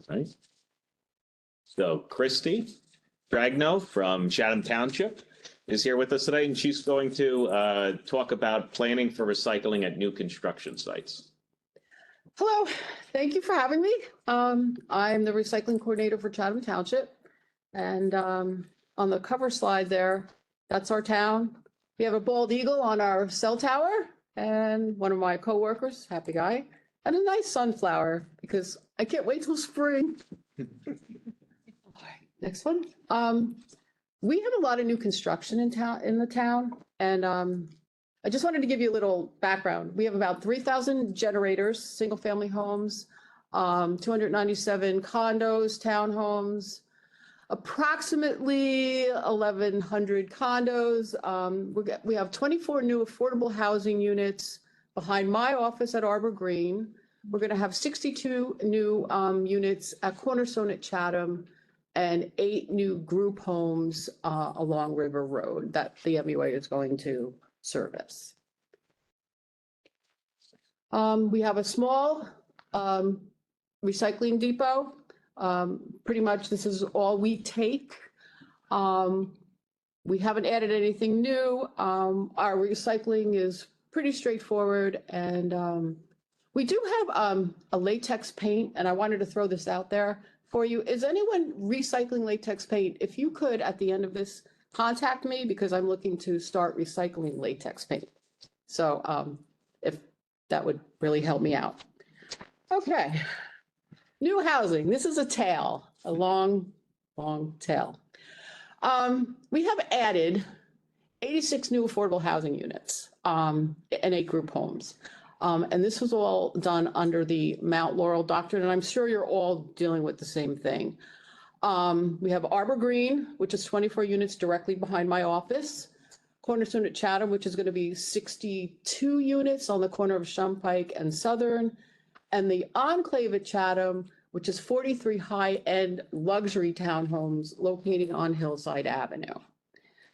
Right. So Christie Tragno from Chatham Township is here with us today, and she's going to talk about planning for recycling at new construction sites. Hello, thank you for having me. I'm the recycling coordinator for Chatham Township. And on the cover slide there, that's our town. We have a bald eagle on our cell tower, and one of my coworkers, happy guy, and a nice sunflower because I can't wait till spring. Next one. We have a lot of new construction in the town, and I just wanted to give you a little background. We have about 3,000 generators, single family homes, 297 condos, townhomes, approximately 1,100 condos. We have 24 new affordable housing units behind my office at Arbor Green. We're going to have 62 new units at Cornerstone at Chatham, and 8 new group homes along River Road that the MUA is going to service. We have a small recycling depot. Pretty much this is all we take. We haven't added anything new. Our recycling is pretty straightforward, and we do have a latex paint, and I wanted to throw this out there for you. Is anyone recycling latex paint? If you could, at the end of this, contact me because I'm looking to start recycling latex paint. So if that would really help me out. Okay, new housing. This is a tail, a long, long tail. We have added 86 new affordable housing units and 8 group homes. And this was all done under the Mount Laurel Doctrine, and I'm sure you're all dealing with the same thing. We have Arbor Green, which is 24 units directly behind my office. Cornerstone at Chatham, which is going to be 62 units on the corner of Shumpike and Southern. And the Enclave at Chatham, which is 43 high-end luxury townhomes located on Hillside Avenue.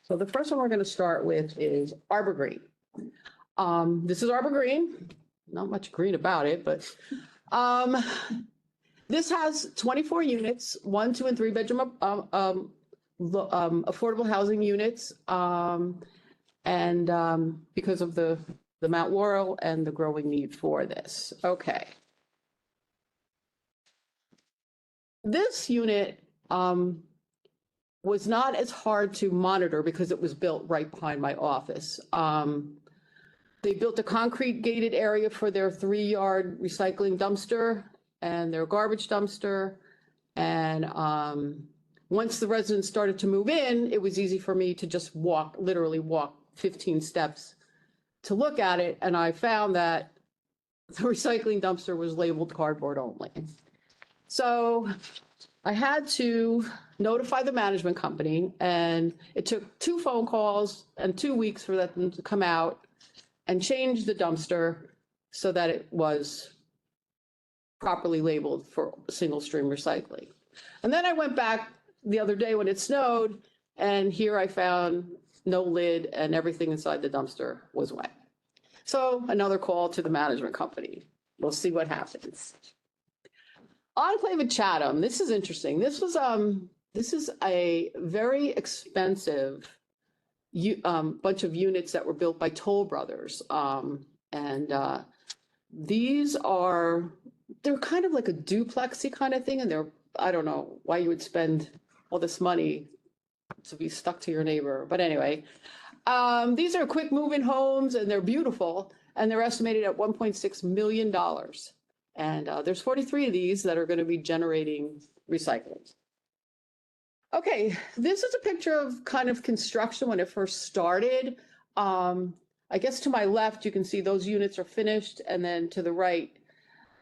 So the first one we're going to start with is Arbor Green. This is Arbor Green. Not much green about it, but this has 24 units, 1, 2, and 3 bedroom affordable housing units. Because of the Mount Laurel and the growing need for this. Okay. This unit was not as hard to monitor because it was built right behind my office. They built a concrete gated area for their 3-yard recycling dumpster and their garbage dumpster. And once the residents started to move in, it was easy for me to just literally walk 15 steps to look at it. And I found that the recycling dumpster was labeled cardboard only. So I had to notify the management company, and it took 2 phone calls and 2 weeks for them to come out and change the dumpster so that it was properly labeled for single stream recycling. And then I went back the other day when it snowed, and here I found no lid and everything inside the dumpster was wet. So another call to the management company. We'll see what happens. Enclave at Chatham. This is interesting. This is a very expensive bunch of units that were built by Toll Brothers. They're kind of like a duplexy kind of thing. And I don't know why you would spend all this money to be stuck to your neighbor. But anyway, these are quick move-in homes, and they're beautiful, and they're estimated at $1.6 million. And there's 43 of these that are going to be generating recycling. Okay, this is a picture of kind of construction when it first started. I guess to my left, you can see those units are finished, and then to the right,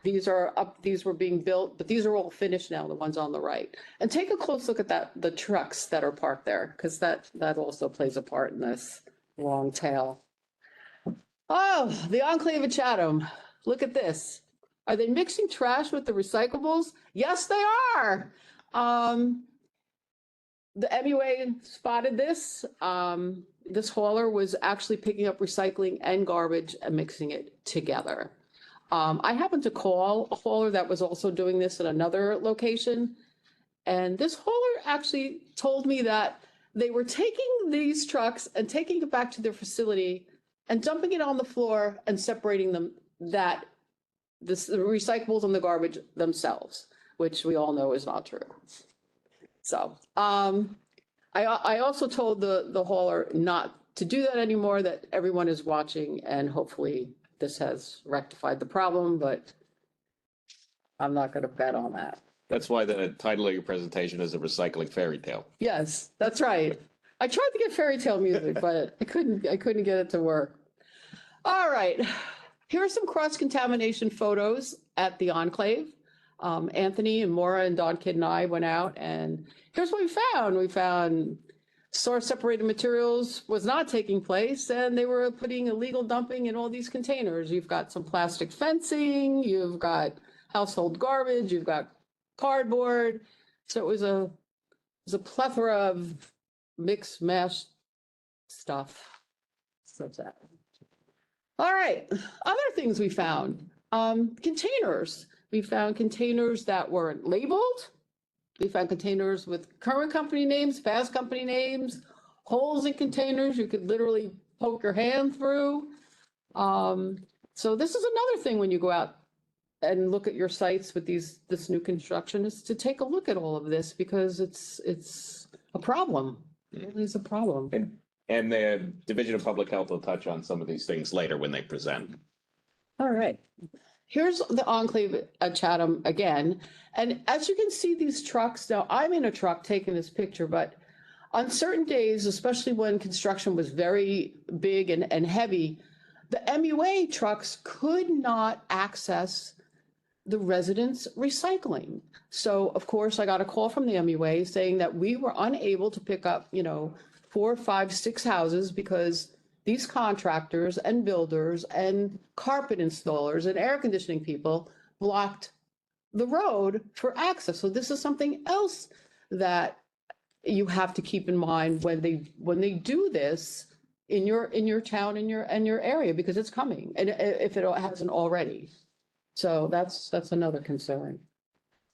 these are up, these were being built, but these are all finished now, the ones on the right. And take a close look at the trucks that are parked there, because that also plays a part in this long tail. Oh, the Enclave at Chatham. Look at this. Are they mixing trash with the recyclables? Yes, they are. The MUA spotted this. This hauler was actually picking up recycling and garbage and mixing it together. I happened to call a hauler that was also doing this at another location. And this hauler actually told me that they were taking these trucks and taking it back to their facility and dumping it on the floor and separating them, the recyclables and the garbage themselves, which we all know is not true. So I also told the hauler not to do that anymore, that everyone is watching, and hopefully this has rectified the problem, but I'm not going to bet on that. That's why the title of your presentation is a recycling fairy tale. Yes, that's right. I tried to get fairy tale music, but I couldn't get it to work. All right. Here are some cross-contamination photos at the Enclave. Anthony and Maura and Don Kidd and I went out, and here's what we found. We found source separated materials was not taking place, and they were putting illegal dumping in all these containers. You've got some plastic fencing, you've got household garbage, you've got cardboard. So it was a plethora of mixed mash stuff. So sad. All right, other things we found. Containers. We found containers that weren't labeled. We found containers with current company names, past company names, holes in containers you could literally poke your hand through. So this is another thing when you go out and look at your sites with this new construction, is to take a look at all of this, because it's a problem. It really is a problem. And the Division of Public Health will touch on some of these things later when they present. All right. Here's the Enclave at Chatham again. And as you can see, these trucks, now I'm in a truck taking this picture, but on certain days, especially when construction was very big and heavy, the MUA trucks could not access the residents' recycling. So of course, I got a call from the MUA saying that we were unable to pick up, 4, 5, 6 houses because these contractors and builders and carpet installers and air conditioning people blocked the road for access. So this is something else that you have to keep in mind when they do this in your town, in your area, because it's coming, and if it hasn't already. So that's another concern.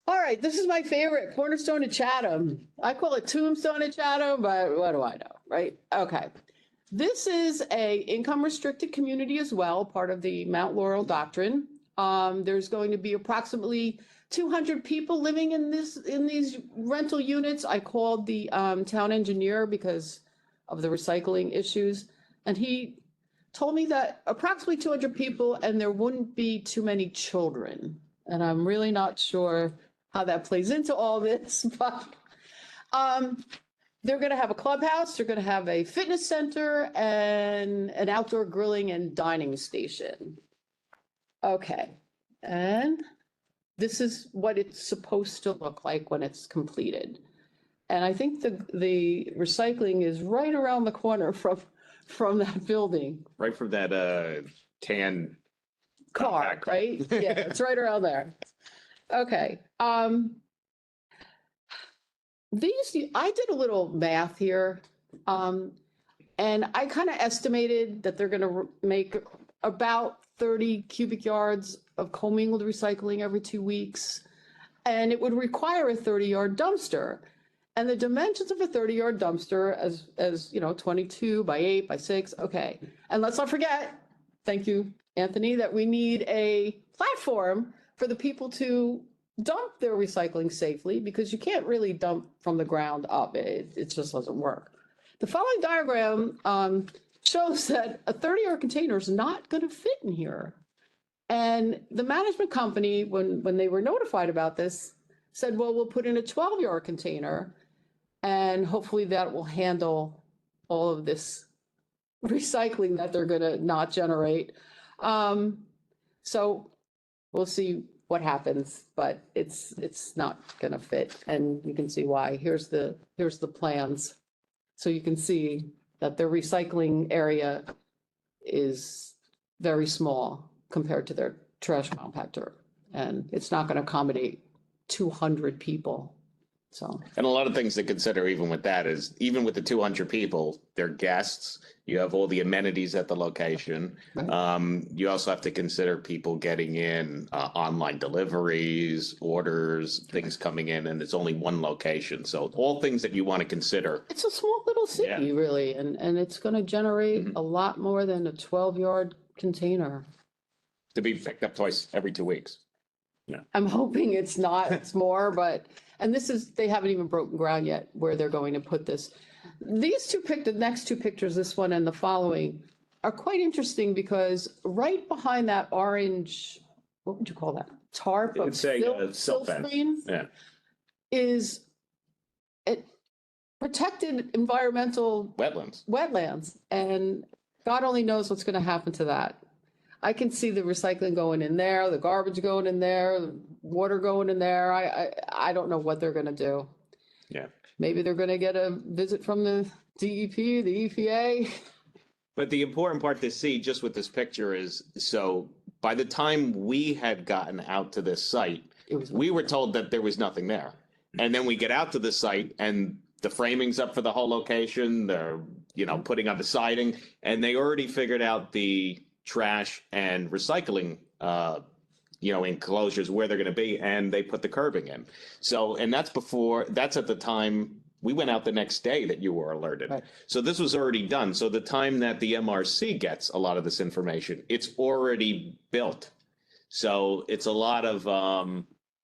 All right, this is my favorite, Cornerstone at Chatham. I call it Tombstone at Chatham, but what do I know, right? Okay. This is a income restricted community as well, part of the Mount Laurel Doctrine. There's going to be approximately 200 people living in these rental units. I called the town engineer because of the recycling issues, and he told me that approximately 200 people, and there wouldn't be too many children. And I'm really not sure how that plays into all this, but they're going to have a clubhouse, they're going to have a fitness center, and an outdoor grilling and dining station. Okay, and this is what it's supposed to look like when it's completed. And I think the recycling is right around the corner from that building. Right from that tan Car, compact. right? Yeah, it's right around there. Okay. I did a little math here, and I kind of estimated that they're going to make about 30 cubic yards of commingled recycling every 2 weeks, and it would require a 30-yard dumpster. And the dimensions of a 30-yard dumpster as 22 by 8 by 6. Okay. And let's not forget, thank you, Anthony, that we need a platform for the people to dump their recycling safely, because you can't really dump from the ground up. It just doesn't work. The following diagram shows that a 30-yard container is not going to fit in here. And the management company, when they were notified about this, said, well, we'll put in a 12-yard container, and hopefully that will handle all of this recycling that they're going to not generate. So we'll see what happens, but it's not going to fit, and you can see why. Here's the plans. So you can see that their recycling area is very small compared to their trash compactor, and it's not going to accommodate 200 people. So, And a lot of things to consider even with that is, even with the 200 people, they're guests. You have all the amenities at the location. Right. You also have to consider people getting in, online deliveries, orders, things coming in, and it's only one location. So all things that you want to consider. it's a small little city, Yeah. really, and it's going to generate a lot more than a 12-yard container. To be picked up twice every 2 weeks. I'm hoping it's not, it's more, but, and this is, they haven't even broken ground yet where they're going to put this. These the next two pictures, this one and the following, are quite interesting because right behind that orange, what would you call that? Tarp of It's a, silt silt fence. screen Yeah. is it protected environmental Wetlands. and God only knows what's going to happen to that. I can see the recycling going in there, the garbage going in there, the water going in there. I don't know what they're going to do. Yeah. Maybe they're going to get a visit from the DEP, the EPA. But the important part to see just with this picture is, so by the time we had gotten out to this site, we were told that there was nothing there. And then we get out to the site and the framing's up for the whole location. They're, putting up the siding, and they already figured out the trash and recycling, enclosures where they're going to be, and they put the curbing in. So, and that's at the time we went out the next day that you were alerted. Right. So this was already done. So the time that the MRC gets a lot of this information, it's already built. So it's a lot of,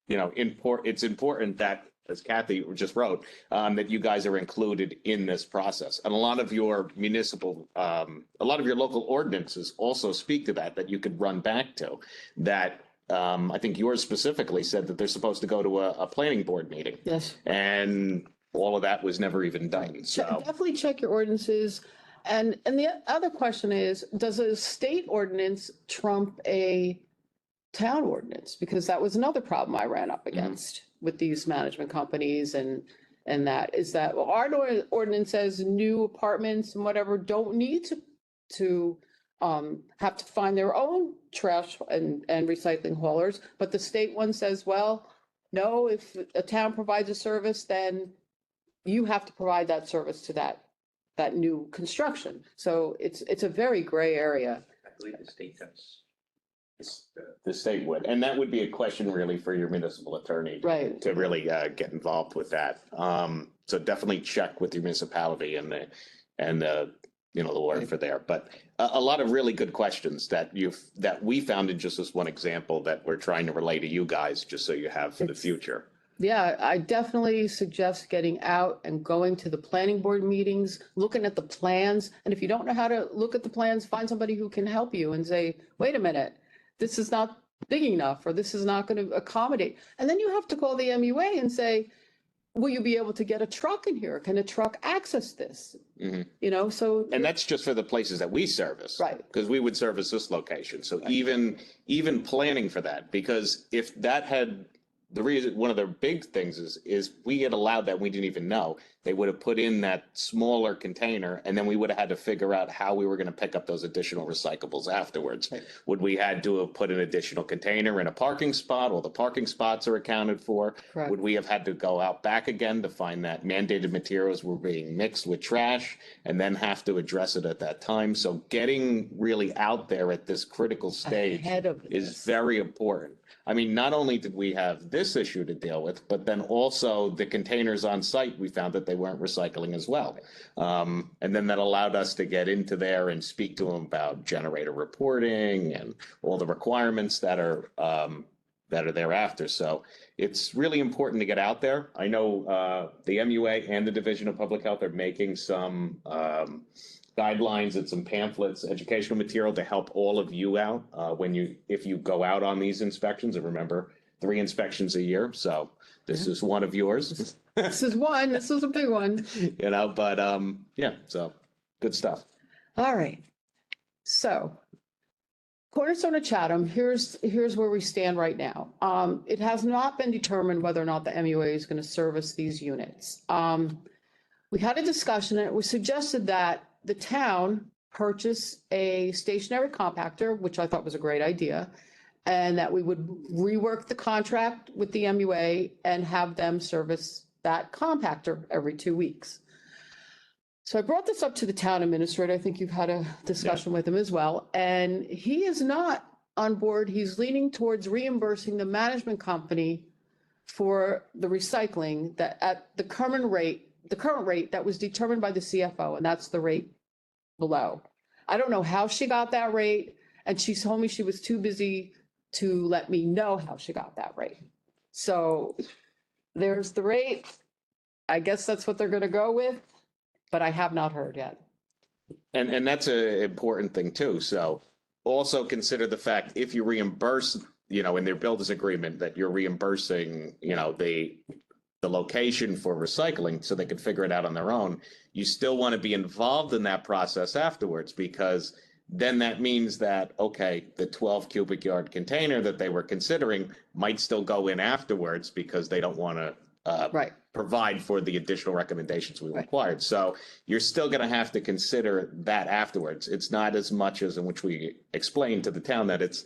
it's important that, as Kathy just wrote, that you guys are included in this process. And a lot of your local ordinances also speak to that you could run back to. That I think yours specifically said that they're supposed to go to a planning board meeting. Yes. And all of that was never even done. So Definitely check your ordinances. And the other question is, does a state ordinance trump a town ordinance? Because that was another problem I ran up against with these management companies and that is that our ordinance says new apartments and whatever don't need to have to find their own trash and recycling haulers, but the state one says, well, no, if a town provides a service, then you have to provide that service to that new construction. So it's a very gray area. I believe the state does. the state would, and that would be a question really for your municipal attorney. Right. To really get involved with that. So definitely check with your municipality and the lawyer for there. But a lot of really good questions that we found in just this one example that we're trying to relay to you guys, just so you have for the future. Yeah, I definitely suggest getting out and going to the planning board meetings, looking at the plans. And if you don't know how to look at the plans, find somebody who can help you and say, wait a minute, this is not big enough, or this is not going to accommodate. And then you have to call the MUA and say, will you be able to get a truck in here? Can a truck access this? Mm-hmm. So. And that's just for the places that we service. Right. Because we would service this location. So even planning for that, because if that had, the reason, one of the big things is we had allowed that, we didn't even know. They would have put in that smaller container, and then we would have had to figure out how we were going to pick up those additional recyclables afterwards. Right. Would we had to have put an additional container in a parking spot? All the parking spots are accounted for. Correct. Would we have had to go out back again to find that mandated materials were being mixed with trash and then have to address it at that time? So getting really out there at this critical stage is very important. I mean, not only did we have this issue to deal with, but then also the containers on site, we found that they weren't recycling as well. And then that allowed us to get into there and speak to them about generator reporting and all the requirements that are thereafter. So it's really important to get out there. I know the MUA and the Division of Public Health are making some guidelines and some pamphlets, educational material to help all of you out if you go out on these inspections. And remember, 3 inspections a year. So this is one of yours. This is one. This is a big one. But yeah, so good stuff. All right. So Cornerstone of Chatham, here's where we stand right now. It has not been determined whether or not the MUA is going to service these units. We had a discussion, and it was suggested that the town purchase a stationary compactor, which I thought was a great idea, and that we would rework the contract with the MUA and have them service that compactor every 2 weeks. So I brought this up to the town administrator. I think you've had a discussion with him as well. And he is not on board. He's leaning towards reimbursing the management company for the recycling that at the current rate that was determined by the CFO, and that's the rate below. I don't know how she got that rate, and she told me she was too busy to let me know how she got that rate. So there's the rate. I guess that's what they're going to go with, but I have not heard yet. And that's an important thing too. So also consider the fact if you reimburse, in their builder's agreement that you're reimbursing, the location for recycling so they can figure it out on their own, you still want to be involved in that process afterwards, because then that means that, okay, the 12 cubic yard container that they were considering might still go in afterwards because they don't want to provide for the additional recommendations we required. So you're still going to have to consider that afterwards. It's not as much as in which we explained to the town that it's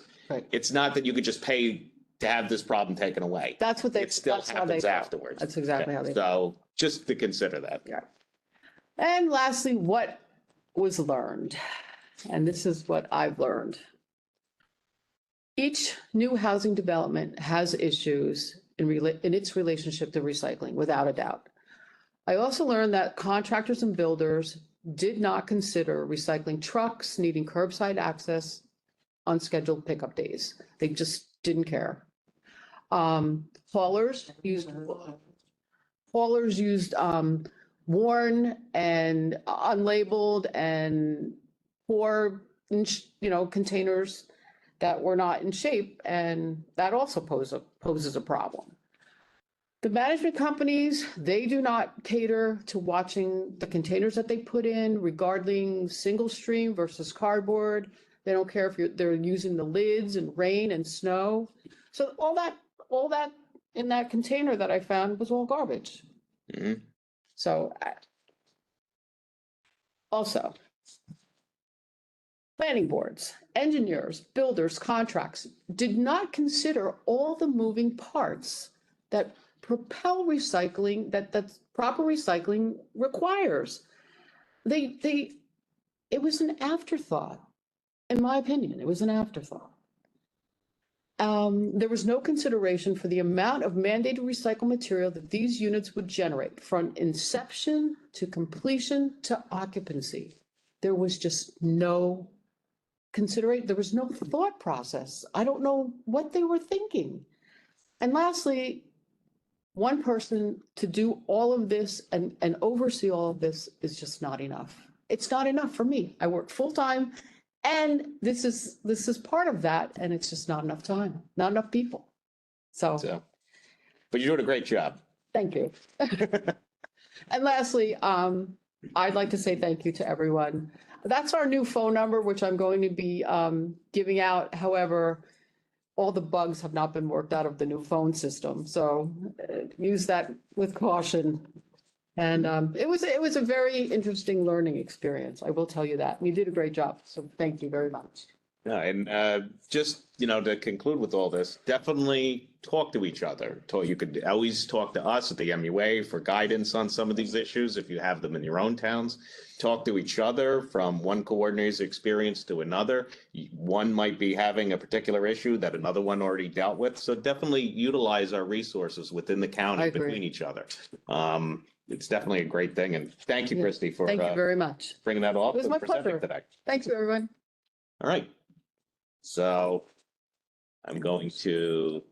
not that you could just pay to have this problem taken away. That's what it still happens afterwards. That's exactly how they So just to consider that. Yeah. And lastly, what was learned? And this is what I've learned. Each new housing development has issues in its relationship to recycling, without a doubt. I also learned that contractors and builders did not consider recycling trucks needing curbside access on scheduled pickup days. They just didn't care. Haulers used worn and unlabeled and poor, containers that were not in shape, and that also poses a problem. The management companies, they do not cater to watching the containers that they put in regarding single stream versus cardboard. They don't care if they're using the lids and rain and snow. So all that in that container that I found was all garbage. Mm-hmm. So also, planning boards, engineers, builders, contracts did not consider all the moving parts that propel recycling, that proper recycling requires. It was an afterthought. In my opinion, it was an afterthought. There was no consideration for the amount of mandated recycled material that these units would generate from inception to completion to occupancy. There was just no consideration. There was no thought process. I don't know what they were thinking. And lastly, one person to do all of this and oversee all of this is just not enough. It's not enough for me. I work full time. And this is part of that, and it's just not enough time, not enough people. So but you're doing a great job. Thank you. And lastly, I'd like to say thank you to everyone. That's our new phone number, which I'm going to be giving out. However, all the bugs have not been worked out of the new phone system, so use that with caution. And it was a very interesting learning experience. I will tell you that. You did a great job. So thank you very much. Yeah, and just, to conclude with all this, definitely talk to each other. You could always talk to us at the MUA for guidance on some of these issues if you have them in your own towns. Talk to each other from one coordinator's experience to another. One might be having a particular issue that another one already dealt with. So definitely utilize our resources within the county between each other. It's definitely a great thing. And thank you, Christie, for thank you very much. Bringing that off. It was my pleasure today. Thank you, everyone. All right. So I'm going to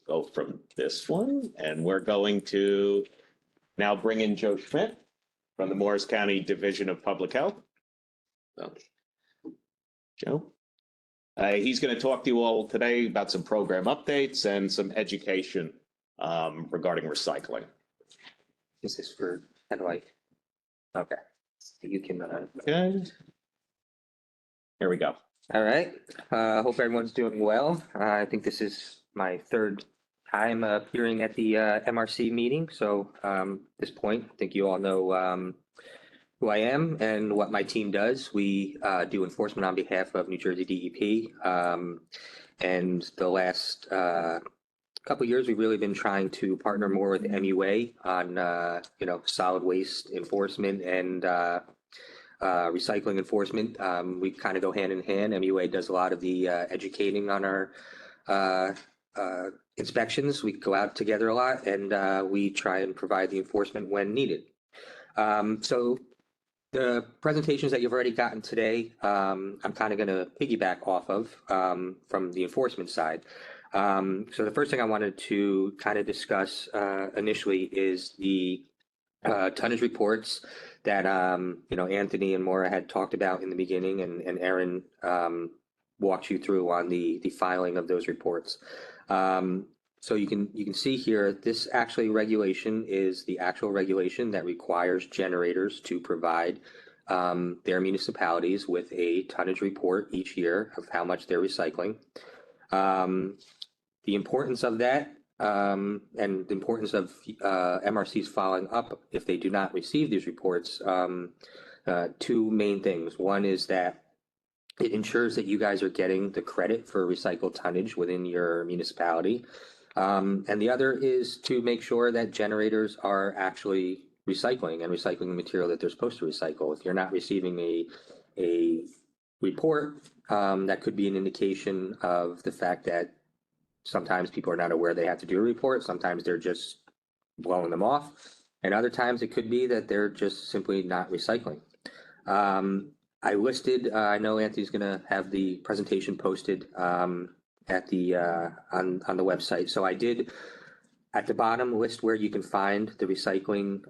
go from this one, and we're going to now bring in Joe Schmidt from the Morris County Division of Public Health. So, Joe, he's going to talk to you all today about some program updates and some education regarding recycling. This is for, how do I, okay, you can, Okay. Here we go. all right. Hope everyone's doing well. I think this is my third time appearing at the MRC meeting. So at this point, I think you all know who I am and what my team does. We do enforcement on behalf of New Jersey DEP. And the last couple of years, we've really been trying to partner more with MUA on, solid waste enforcement and recycling enforcement. We kind of go hand in hand. MUA does a lot of the educating on our inspections. We go out together a lot, and we try and provide the enforcement when needed. So the presentations that you've already gotten today, I'm kind of going to piggyback off of from the enforcement side. So the first thing I wanted to kind of discuss initially is the tonnage reports that Anthony and Maura had talked about in the beginning, and Aaron walked you through on the filing of those reports. So you can see here, this actually regulation is the actual regulation that requires generators to provide their municipalities with a tonnage report each year of how much they're recycling. The importance of that and the importance of MRCs following up if they do not receive these reports, two main things. One is that it ensures that you guys are getting the credit for recycled tonnage within your municipality. And the other is to make sure that generators are actually recycling the material that they're supposed to recycle. If you're not receiving a report, that could be an indication of the fact that sometimes people are not aware they have to do a report. Sometimes they're just blowing them off. And other times it could be that they're just simply not recycling. I listed, I know Anthony's going to have the presentation posted at the on the website. So I did at the bottom list where you can find the recycling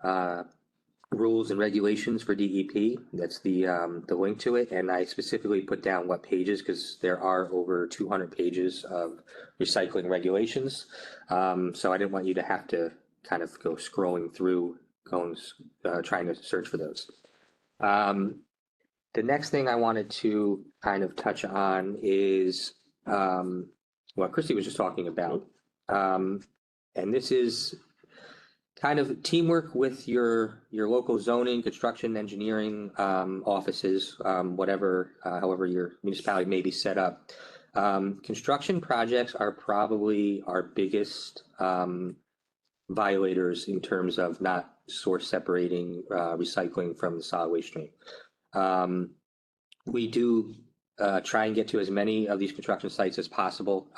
rules and regulations for DEP. That's the link to it, and I specifically put down what pages because there are over 200 pages of recycling regulations. So I didn't want you to have to kind of go scrolling through, trying to search for those. The next thing I wanted to kind of touch on is what Christie was just talking about. And this is kind of teamwork with your local zoning, construction, engineering offices, however your municipality may be set up. Construction projects are probably our biggest violators in terms of not source separating recycling from the solid waste stream. We do try and get to as many of these construction sites as possible.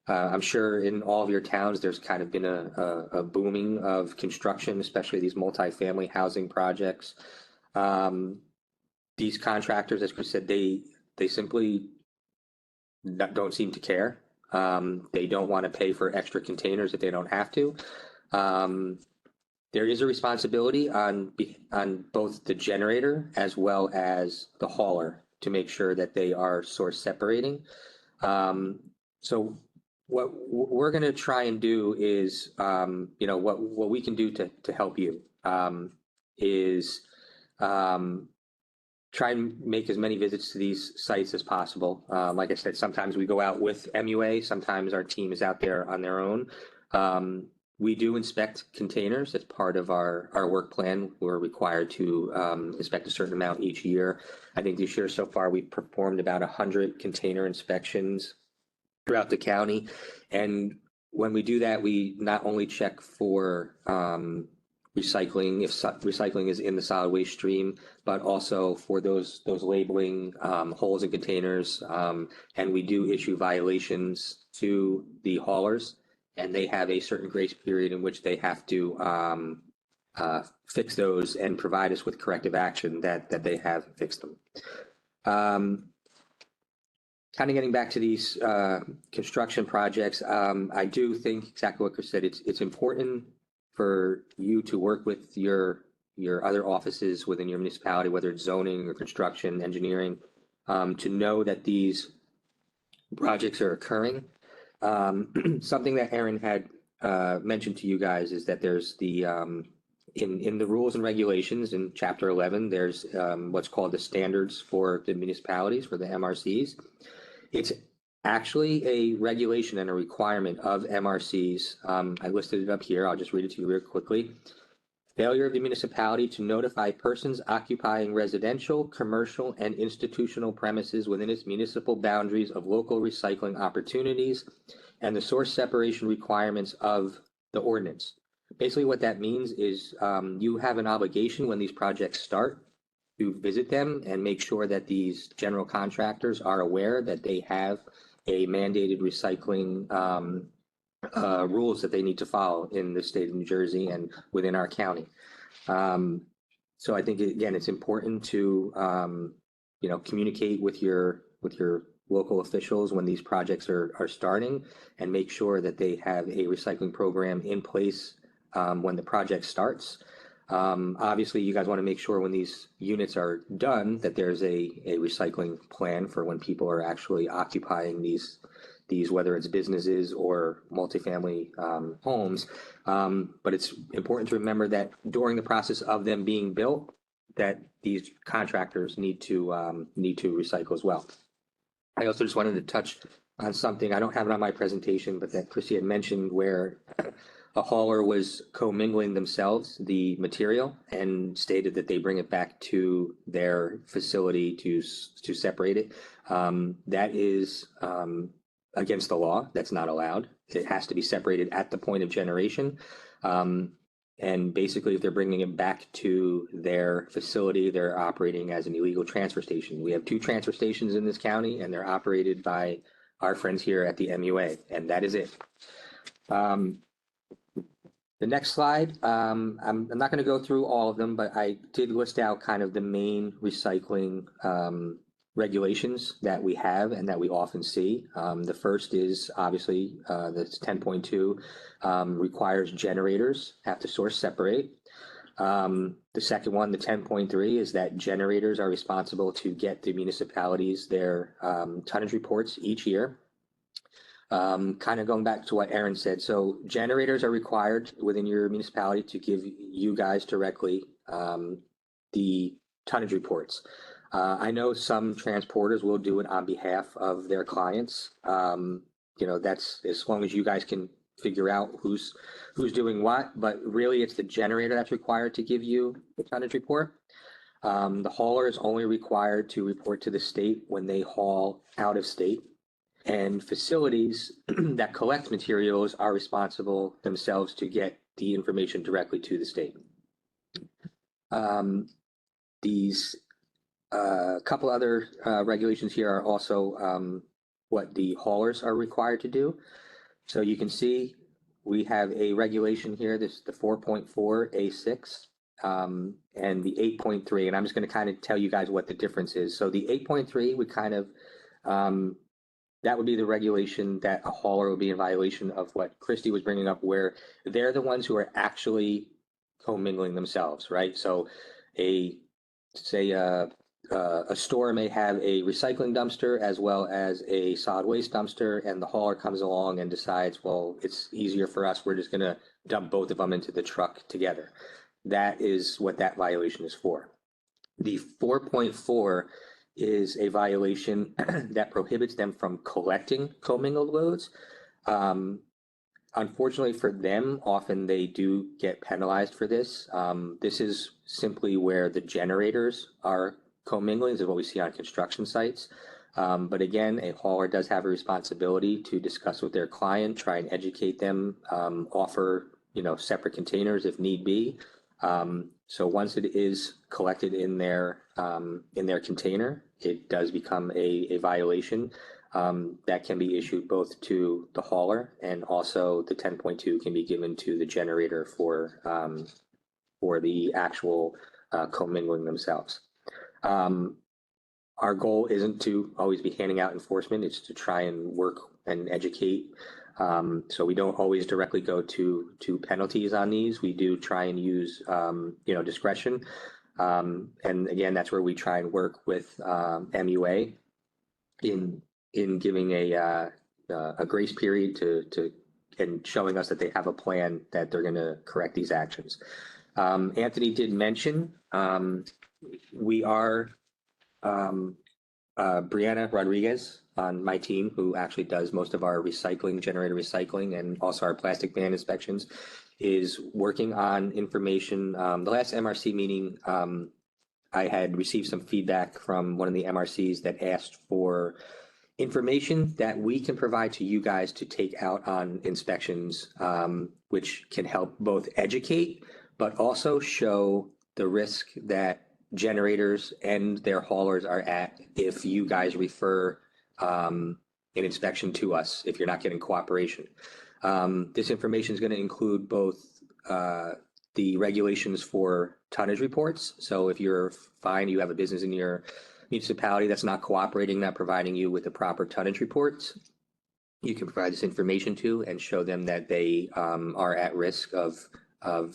I'm sure in all of your towns, there's kind of been a booming of construction, especially these multifamily housing projects. These contractors, as Chris said, they simply don't seem to care. They don't want to pay for extra containers if they don't have to. There is a responsibility on both the generator as well as the hauler to make sure that they are source separating. So what we're going to try and do is, what we can do to help you is try and make as many visits to these sites as possible. Like I said, sometimes we go out with MUA, sometimes our team is out there on their own. We do inspect containers as part of our work plan. We're required to inspect a certain amount each year. I think this year so far we've performed about 100 container inspections throughout the county. And when we do that, we not only check for recycling, if recycling is in the solid waste stream, but also for those labeling holes in containers. And we do issue violations to the haulers, and they have a certain grace period in which they have to fix those and provide us with corrective action that they have fixed them. Kind of getting back to these construction projects, I do think exactly what Chris said. It's important for you to work with your other offices within your municipality, whether it's zoning or construction, engineering, to know that these projects are occurring. Something that Aaron had mentioned to you guys is that there's the in the rules and regulations in Chapter 11, there's what's called the standards for the municipalities, for the MRCs. It's actually a regulation and a requirement of MRCs. I listed it up here. I'll just read it to you real quickly. Failure of the municipality to notify persons occupying residential, commercial, and institutional premises within its municipal boundaries of local recycling opportunities and the source separation requirements of the ordinance. Basically, what that means is you have an obligation when these projects start to visit them and make sure that these general contractors are aware that they have a mandated recycling rules that they need to follow in the state of New Jersey and within our county. So I think, again, it's important to, communicate with your local officials when these projects are starting and make sure that they have a recycling program in place when the project starts. Obviously, you guys want to make sure when these units are done that there's a recycling plan for when people are actually occupying these, whether it's businesses or multifamily homes. But it's important to remember that during the process of them being built, that these contractors need to recycle as well. I also just wanted to touch on something, I don't have it on my presentation, but that Christie had mentioned where a hauler was commingling themselves the material and stated that they bring it back to their facility to separate it. That is against the law. That's not allowed. It has to be separated at the point of generation. And basically, if they're bringing it back to their facility, they're operating as an illegal transfer station. We have 2 transfer stations in this county, and they're operated by our friends here at the MUA, and that is it. The next slide, I'm not going to go through all of them, but I did list out kind of the main recycling regulations that we have and that we often see. The first is obviously that's 10.2 requires generators have to source separate. The second one, the 10.3, is that generators are responsible to get the municipalities their tonnage reports each year. Kind of going back to what Aaron said. So generators are required within your municipality to give you guys directly the tonnage reports. I know some transporters will do it on behalf of their clients. That's as long as you guys can figure out who's doing what, but really it's the generator that's required to give you the tonnage report. The hauler is only required to report to the state when they haul out of state. And facilities that collect materials are responsible themselves to get the information directly to the state. These couple other regulations here are also what the haulers are required to do. So you can see we have a regulation here, this is the 4.4A6 and the 8.3, and I'm just going to kind of tell you guys what the difference is. So the 8.3, we kind of that would be the regulation that a hauler would be in violation of what Christie was bringing up, where they're the ones who are actually commingling themselves, right? So a store may have a recycling dumpster as well as a solid waste dumpster, and the hauler comes along and decides, well, it's easier for us, we're just going to dump both of them into the truck together. That is what that violation is for. The 4.4 is a violation that prohibits them from collecting commingled loads. Unfortunately for them, often they do get penalized for this. This is simply where the generators are commingling, this is what we see on construction sites. But again, a hauler does have a responsibility to discuss with their client, try and educate them, offer separate containers if need be. So once it is collected in their container, it does become a violation that can be issued both to the hauler, and also the 10.2 can be given to the generator for the actual commingling themselves. Our goal isn't to always be handing out enforcement, it's to try and work and educate. So we don't always directly go to penalties on these. We do try and use discretion. And again, that's where we try and work with MUA in giving a grace period to and showing us that they have a plan that they're going to correct these actions. Anthony did mention we are Brianna Rodriguez on my team, who actually does most of our generator recycling, and also our plastic ban inspections, is working on information. The last MRC meeting, I had received some feedback from one of the MRCs that asked for information that we can provide to you guys to take out on inspections, which can help both educate, but also show the risk that generators and their haulers are at if you guys refer an inspection to us, if you're not getting cooperation. This information is going to include both the regulations for tonnage reports. So if you're you have a business in your municipality that's not cooperating, not providing you with the proper tonnage reports, you can provide this information to and show them that they are at risk of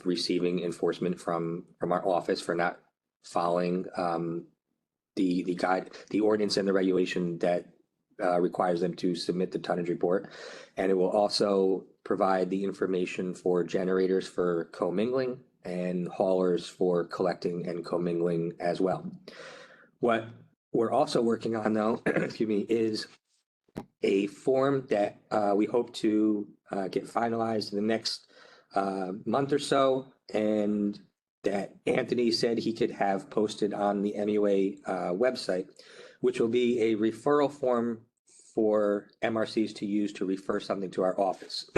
receiving enforcement from our office for not following the ordinance and the regulation that requires them to submit the tonnage report. And it will also provide the information for generators for commingling and haulers for collecting and commingling as well. What we're also working on, though, excuse me, is a form that we hope to get finalized in the next month or so, and that Anthony said he could have posted on the MUA website, which will be a referral form for MRCs to use to refer something to our office.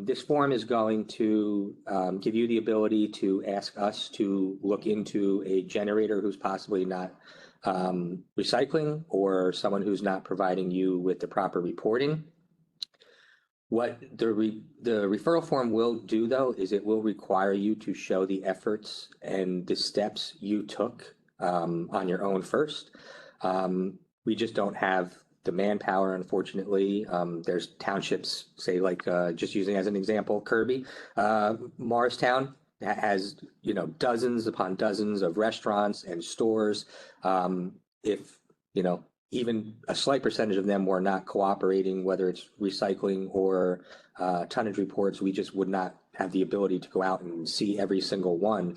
This form is going to give you the ability to ask us to look into a generator who's possibly not recycling, or someone who's not providing you with the proper reporting. What the referral form will do, though, is it will require you to show the efforts and the steps you took on your own first. We just don't have the manpower, unfortunately. There's townships, say, like just using as an example, Kirby, Morristown has, dozens upon dozens of restaurants and stores. If, even a slight percentage of them were not cooperating, whether it's recycling or tonnage reports, we just would not have the ability to go out and see every single one.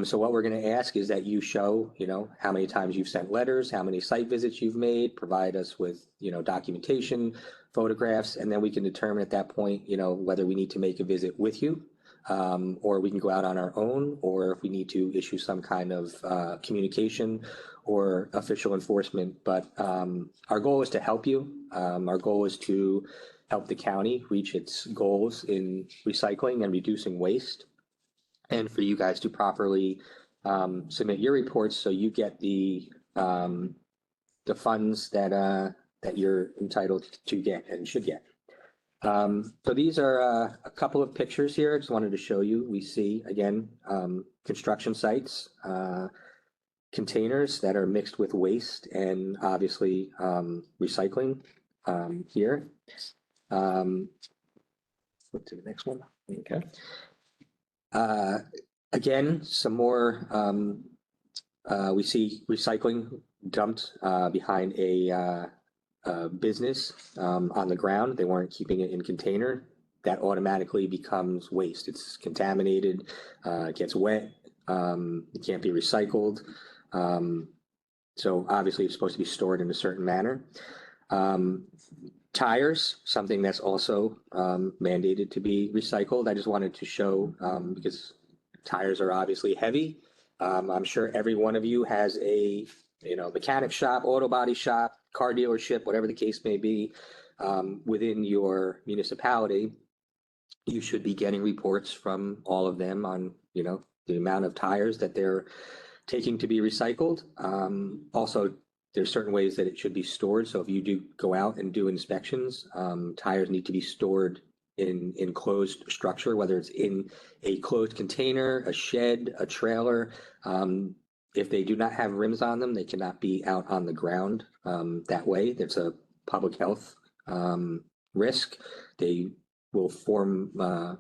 So what we're going to ask is that you show, how many times you've sent letters, how many site visits you've made, provide us with, documentation, photographs, and then we can determine at that point, whether we need to make a visit with you, or we can go out on our own, or if we need to issue some kind of communication or official enforcement. But our goal is to help you. Our goal is to help the county reach its goals in recycling and reducing waste, and for you guys to properly submit your reports so you get the funds that you're entitled to get and should get. So these are a couple of pictures here. I just wanted to show you. We see, again, construction sites, containers that are mixed with waste, and obviously recycling here. Flip to the next one. Okay. Again, some more, we see recycling dumped behind a business on the ground. They weren't keeping it in container. That automatically becomes waste. It's contaminated, it gets wet, it can't be recycled. So obviously it's supposed to be stored in a certain manner. Tires, something that's also mandated to be recycled. I just wanted to show, because tires are obviously heavy. I'm sure every one of you has a mechanic shop, auto body shop, car dealership, whatever the case may be, within your municipality. You should be getting reports from all of them on, the amount of tires that they're taking to be recycled. Also, there's certain ways that it should be stored. So if you do go out and do inspections, tires need to be stored in enclosed structure, whether it's in a closed container, a shed, a trailer. If they do not have rims on them, they cannot be out on the ground that way. There's a public health risk. They will form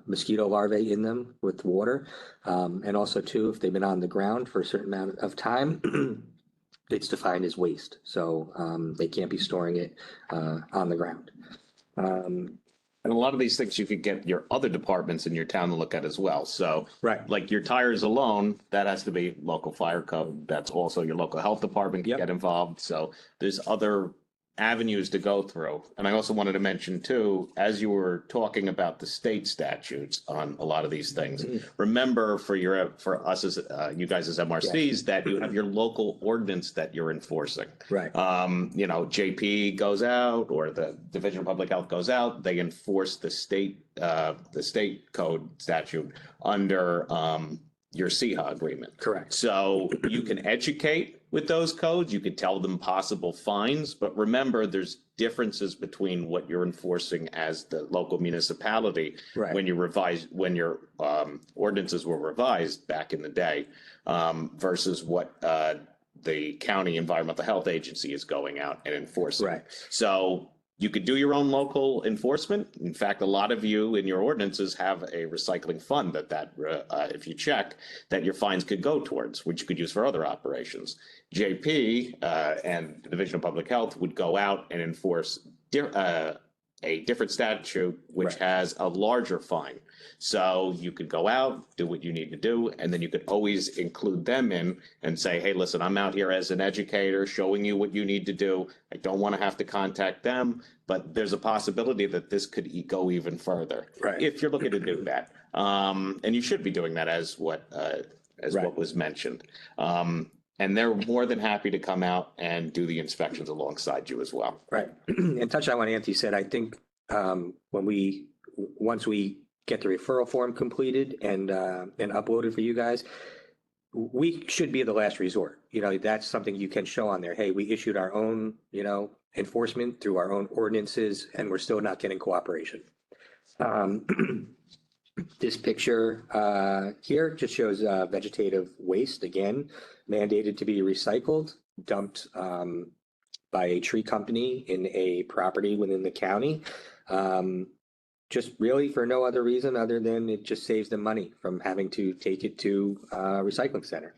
mosquito larvae in them with water. And also, too, if they've been on the ground for a certain amount of time, it's defined as waste. So they can't be storing it on the ground. And a lot of these things you could get your other departments in your town to look at as well. So, Right. like your tires alone, that has to be local fire code. That's also your local health department can Yep. get involved. So there's other avenues to go through. And I also wanted to mention too, as you were talking about the state statutes on a lot of these things, remember for us as you guys as MRCs that you have your local ordinance that you're enforcing. Right. JP goes out or the Division of Public Health goes out, they enforce the state code statute under your CHA agreement. Correct. So you can educate with those codes, you could tell them possible fines, but remember there's differences between what you're enforcing as the local municipality when your ordinances were revised back in the day versus what the county environmental health agency is going out and enforcing. Right. So you could do your own local enforcement. In fact, a lot of you in your ordinances have a recycling fund that if you check, that your fines could go towards, which you could use for other operations. JP and the Division of Public Health would go out and enforce a different statute, which has a larger fine. So you could go out, do what you need to do, and then you could always include them in and say, hey, listen, I'm out here as an educator showing you what you need to do. I don't want to have to contact them, but there's a possibility that this could go even further if you're looking to do that. And you should be doing that as what was mentioned. And they're more than happy to come out and do the inspections alongside you as well. Right. And touch on what Auntie said, I think once we get the referral form completed and uploaded for you guys, we should be the last resort. That's something you can show on there. Hey, we issued our own, enforcement through our own ordinances, and we're still not getting cooperation. This picture here just shows vegetative waste, again, mandated to be recycled, dumped by a tree company in a property within the county. Just really for no other reason other than it just saves them money from having to take it to a recycling center.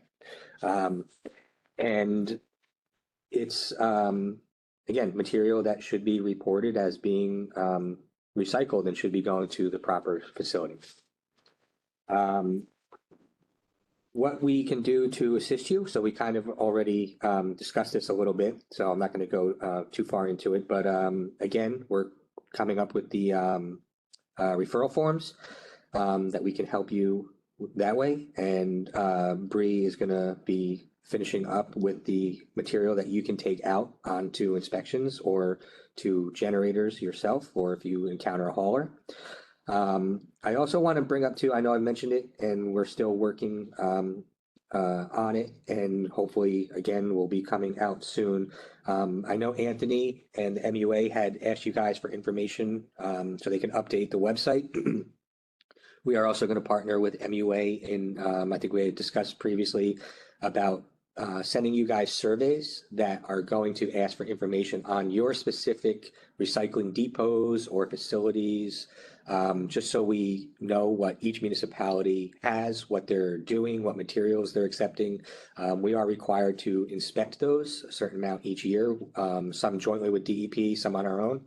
And it's, again, material that should be reported as being recycled and should be going to the proper facility. What we can do to assist you, so we kind of already discussed this a little bit, so I'm not going to go too far into it, but again, we're coming up with the referral forms that we can help you that way, and Bree is going to be finishing up with the material that you can take out onto inspections or to generators yourself, or if you encounter a hauler. I also want to bring up too, I know I mentioned it and we're still working on it, and hopefully again will be coming out soon. I know Anthony and the MUA had asked you guys for information so they can update the website. We are also going to partner with MUA in, I think we had discussed previously about sending you guys surveys that are going to ask for information on your specific recycling depots or facilities, just so we know what each municipality has, what they're doing, what materials they're accepting. We are required to inspect those a certain amount each year, some jointly with DEP, some on our own.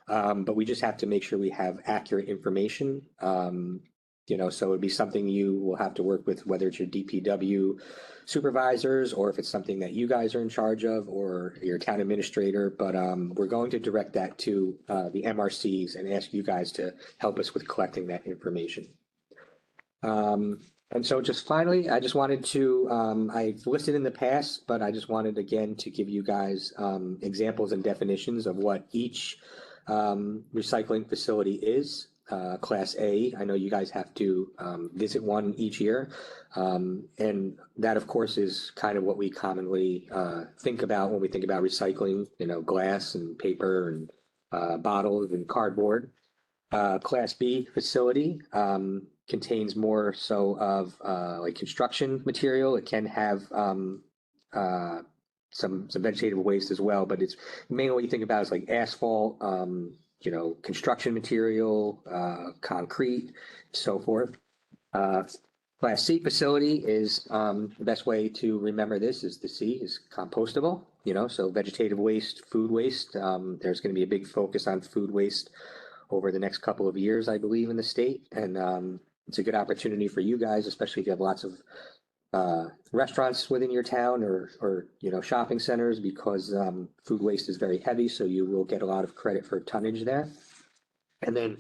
But we just have to make sure we have accurate information. So it'd be something you will have to work with, whether it's your DPW supervisors or if it's something that you guys are in charge of or your town administrator. But we're going to direct that to the MRCs and ask you guys to help us with collecting that information. And so just finally, I just wanted to, I've listed in the past, but I just wanted again to give you guys examples and definitions of what each recycling facility is. Class A, I know you guys have to visit one each year. And that, of course, is kind of what we commonly think about when we think about recycling, glass and paper and bottles and cardboard. Class B facility contains more so of like construction material. It can have some vegetative waste as well, but it's mainly what you think about is like asphalt, construction material, concrete, so forth. Class C facility is the best way to remember this is the C is compostable, so vegetative waste, food waste. There's going to be a big focus on food waste over the next couple of years, I believe, in the state. And it's a good opportunity for you guys, especially if you have lots of restaurants within your town or shopping centers because food waste is very heavy, so you will get a lot of credit for tonnage there. And then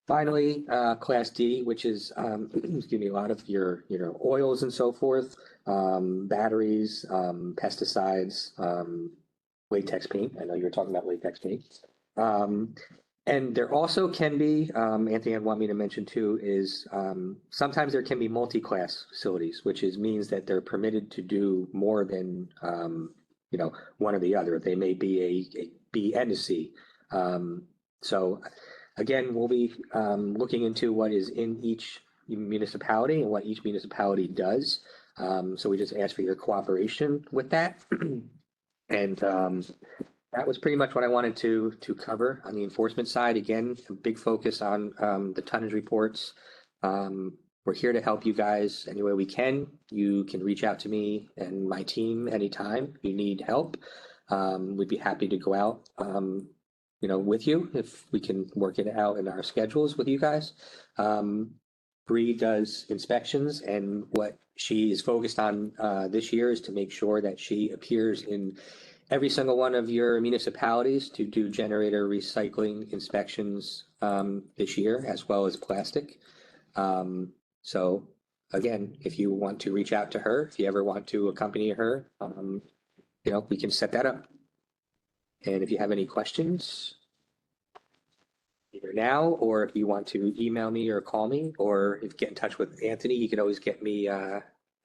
finally, Class D, which is excuse me, a lot of your oils and so forth, batteries, pesticides, latex paint. I know you were talking about latex paint. And there also can be, Anthony, I want me to mention too, is sometimes there can be multi-class facilities, which means that they're permitted to do more than, one or the other. They may be a B and a C. So again, we'll be looking into what is in each municipality and what each municipality does. So we just ask for your cooperation with that. And that was pretty much what I wanted to cover on the enforcement side. Again, a big focus on the tonnage reports. We're here to help you guys any way we can. You can reach out to me and my team anytime you need help. We'd be happy to go out, with you if we can work it out in our schedules with you guys. Bree does inspections, and what she is focused on this year is to make sure that she appears in every single one of your municipalities to do generator recycling inspections this year, as well as plastic. So again, if you want to reach out to her, if you ever want to accompany her, we can set that up. And if you have any questions, either now, or if you want to email me or call me, or if you get in touch with Anthony, you can always get me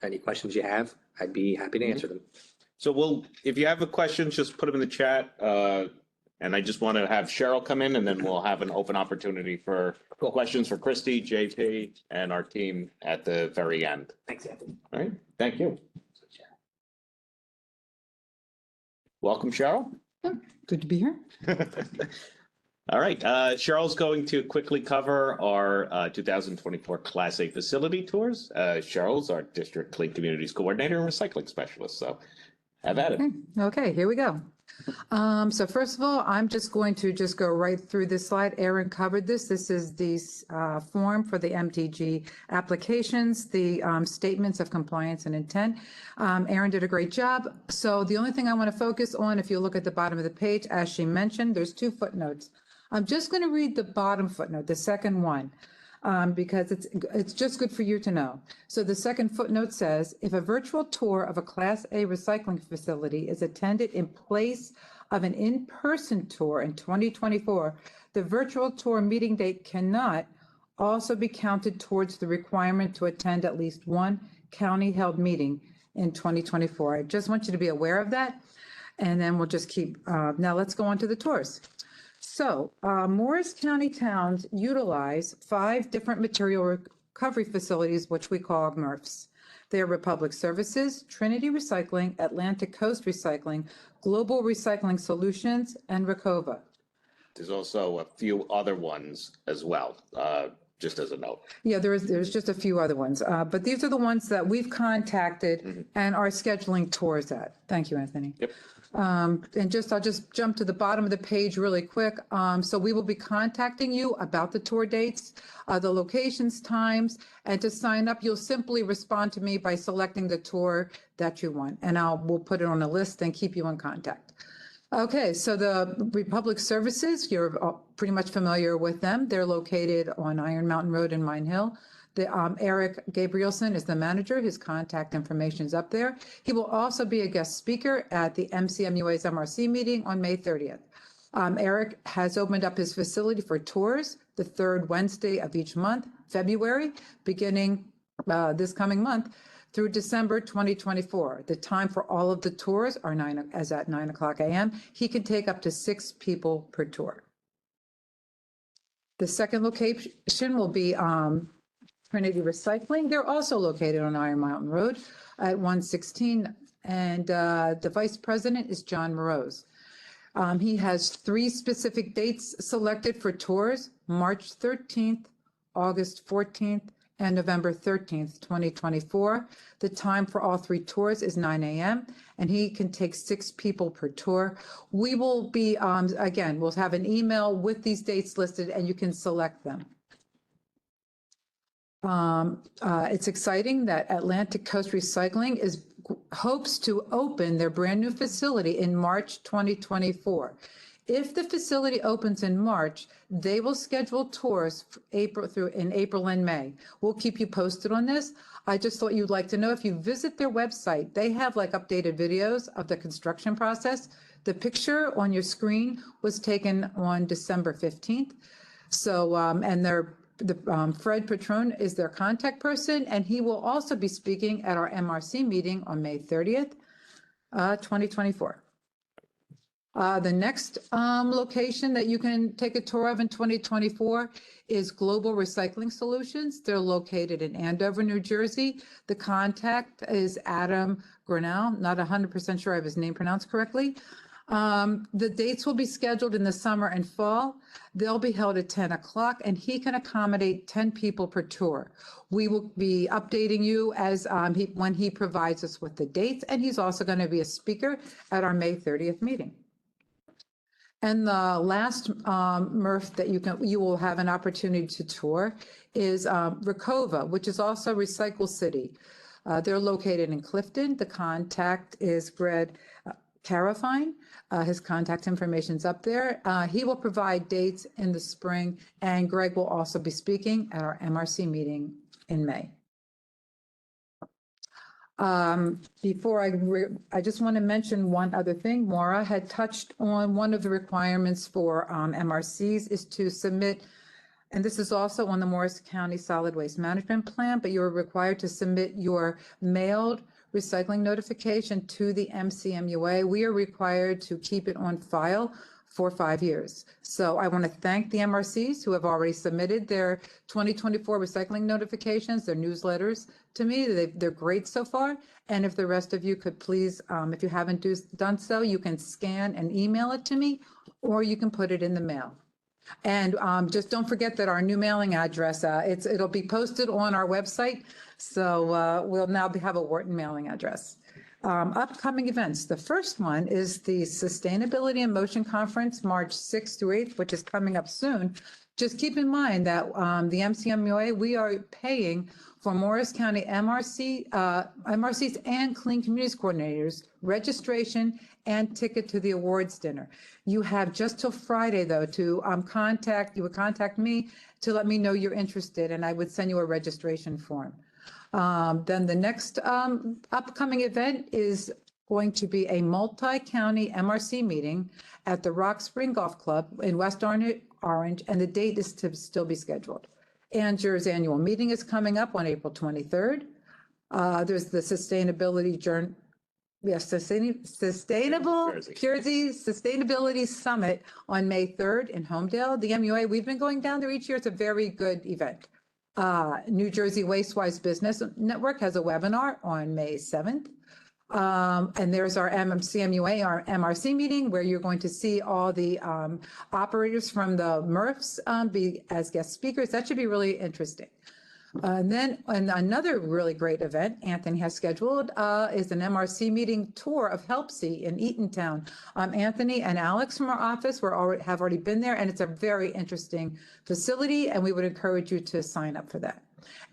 any questions you have. I'd be happy to answer them. So if you have a question, just put them in the chat. And I just want to have Cheryl come in, and then we'll have an open opportunity for questions for Christie, JP, and our team at the very end. Thanks, Anthony. All right, thank you. Welcome, Cheryl. Good to be here. All right, Cheryl's going to quickly cover our 2024 Class A facility tours. Cheryl's our District Clean Communities Coordinator and Recycling Specialist, so have at it. Okay, here we go. So first of all, I'm just going to go right through this slide. Aaron covered this. This is the form for the MTG applications, the statements of compliance and intent. Aaron did a great job. So the only thing I want to focus on, if you look at the bottom of the page, as she mentioned, there's 2 footnotes. I'm just going to read the bottom footnote, the second one. Because it's just good for you to know. So the second footnote says, if a virtual tour of a Class A recycling facility is attended in place of an in-person tour in 2024, the virtual tour meeting date cannot also be counted towards the requirement to attend at least one county-held meeting in 2024. I just want you to be aware of that, and then we'll just keep, now let's go on to the tours. So Morris County towns utilize 5 different material recovery facilities, which we call MRFs. They are Republic Services, Trinity Recycling, Atlantic Coast Recycling, Global Recycling Solutions, and Recova. There's also a few other ones as well, just as a note. Yeah, there's just a few other ones, but these are the ones that we've contacted and are scheduling tours at. Thank you, Anthony. Yep. And I'll just jump to the bottom of the page really quick. So we will be contacting you about the tour dates, the locations, times, and to sign up, you'll simply respond to me by selecting the tour that you want, and we'll put it on a list and keep you in contact. Okay, so the Republic Services, you're pretty much familiar with them. They're located on Iron Mountain Road in Mine Hill. Eric Gabrielson is the manager. His contact information is up there. He will also be a guest speaker at the MCMUA's MRC meeting on May 30th. Eric has opened up his facility for tours the 3rd Wednesday of each month, February, beginning this coming month through December 2024. The time for all of the tours are at 9 o'clock a.m. He can take up to 6 people per tour. The second location will be Trinity Recycling. They're also located on Iron Mountain Road at 116, and the vice president is John Morose. He has 3 specific dates selected for tours: March 13th, August 14th, and November 13th, 2024. The time for all 3 tours is 9 a.m., and he can take 6 people per tour. We will be, again, we'll have an email with these dates listed, and you can select them. It's exciting that Atlantic Coast Recycling hopes to open their brand new facility in March 2024. If the facility opens in March, they will schedule tours in April and May. We'll keep you posted on this. I just thought you'd like to know, if you visit their website, they have like updated videos of the construction process. The picture on your screen was taken on December 15th. So, and Fred Patron is their contact person, and he will also be speaking at our MRC meeting on May 30th, 2024. The next location that you can take a tour of in 2024 is Global Recycling Solutions. They're located in Andover, New Jersey. The contact is Adam Grinnell. Not 100% sure I have his name pronounced correctly. The dates will be scheduled in the summer and fall. They'll be held at 10 o'clock, and he can accommodate 10 people per tour. We will be updating you as when he provides us with the dates, and he's also going to be a speaker at our May 30th meeting. And the last MRF that you will have an opportunity to tour is Ricova, which is also Recycle City. They're located in Clifton. The contact is Greg Carafine. His contact information is up there. He will provide dates in the spring, and Greg will also be speaking at our MRC meeting in May. Before I just want to mention one other thing. Maura had touched on one of the requirements for MRCs is to submit, and this is also on the Morris County Solid Waste Management Plan, but you're required to submit your mailed recycling notification to the MCMUA. We are required to keep it on file for 5 years. So I want to thank the MRCs who have already submitted their 2024 recycling notifications, their newsletters to me. They're great so far. And if the rest of you could please, if you haven't done so, you can scan and email it to me, or you can put it in the mail. And just don't forget that our new mailing address, it'll be posted on our website. So we'll now have a Wharton mailing address. Upcoming events. The first one is the Sustainability in Motion Conference, March 6th through 8th, which is coming up soon. Just keep in mind that the MCMUA, we are paying for Morris County MRCs and Clean Communities Coordinators registration and ticket to the awards dinner. You have just till Friday, though, to you would contact me to let me know you're interested, and I would send you a registration form. Then the next upcoming event is going to be a multi-county MRC meeting at the Rock Spring Golf Club in West Orange, and the date is to still be scheduled. Andrew's annual meeting is coming up on April 23rd. There's the Sustainability Journey. Yes, Sustainable Jersey Sustainability Summit on May 3rd in Homedale. The MUA, we've been going down there each year. It's a very good event. New Jersey Wastewise Business Network has a webinar on May 7th. And there's our MCMUA, our MRC meeting, where you're going to see all the operators from the MRFs be as guest speakers. That should be really interesting. And then another really great event Anthony has scheduled is an MRC meeting tour of HelpSee in Eatontown. Anthony and Alex from our office have already been there, and it's a very interesting facility, and we would encourage you to sign up for that.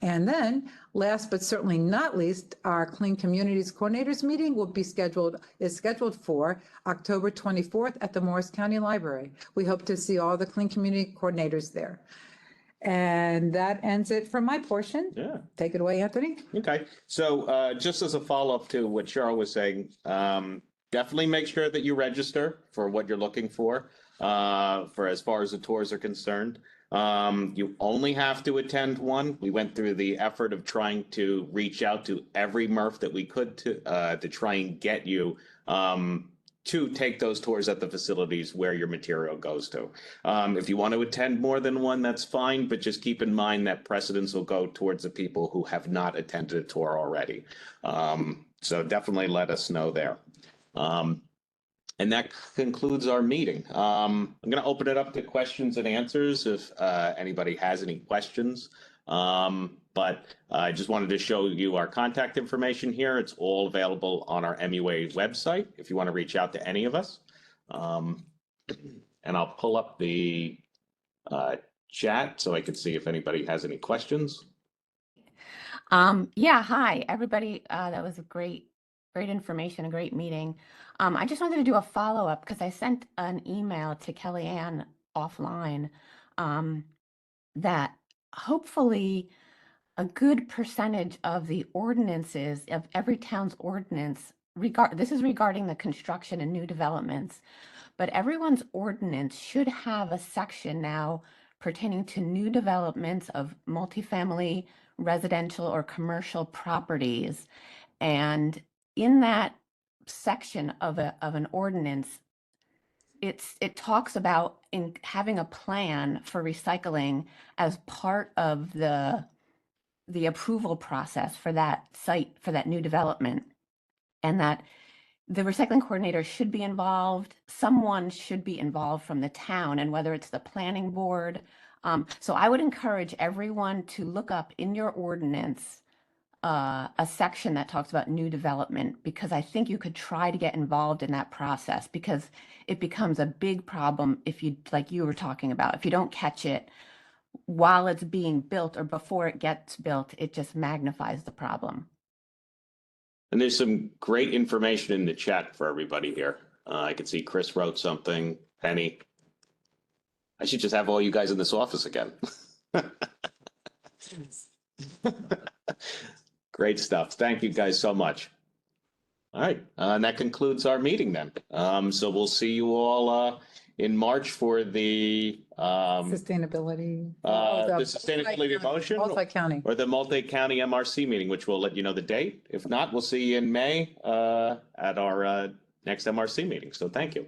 And then, last but certainly not least, our Clean Communities Coordinators meeting is scheduled for October 24th at the Morris County Library. We hope to see all the Clean Community Coordinators there. And that ends it for my portion. Yeah. Take it away, Anthony. Okay. So just as a follow-up to what Cheryl was saying, definitely make sure that you register for what you're looking for as far as the tours are concerned. You only have to attend one. We went through the effort of trying to reach out to every MRF that we could to try and get you to take those tours at the facilities where your material goes to. If you want to attend more than one, that's fine, but just keep in mind that precedence will go towards the people who have not attended a tour already. So definitely let us know there. And that concludes our meeting. I'm going to open it up to questions and answers if anybody has any questions. But I just wanted to show you our contact information here. It's all available on our MUA website if you want to reach out to any of us. And I'll pull up the chat so I can see if anybody has any questions. Yeah, hi, everybody. That was a great information, a great meeting. I just wanted to do a follow-up because I sent an email to Kellyanne offline that hopefully a good percentage of the ordinances of every town's ordinance this is regarding the construction and new developments, but everyone's ordinance should have a section now pertaining to new developments of multifamily, residential, or commercial properties. And in that section of an ordinance, it talks about having a plan for recycling as part of the approval process for that site, for that new development. And that the recycling coordinator should be involved. Someone should be involved from the town, and whether it's the planning board. So I would encourage everyone to look up in your ordinance a section that talks about new development, because I think you could try to get involved in that process, because it becomes a big problem if you, like you were talking about, if you don't catch it while it's being built or before it gets built, it just magnifies the problem. And there's some great information in the chat for everybody here. I can see Chris wrote something, Penny. I should just have all you guys in this office again. Great stuff. Thank you guys so much. All right, and that concludes our meeting then. So we'll see you all in March for the Sustainability. the sustainability motion Multi-county. or the multi-county MRC meeting, which we'll let you know the date. If not, we'll see you in May at our next MRC meeting. So thank you.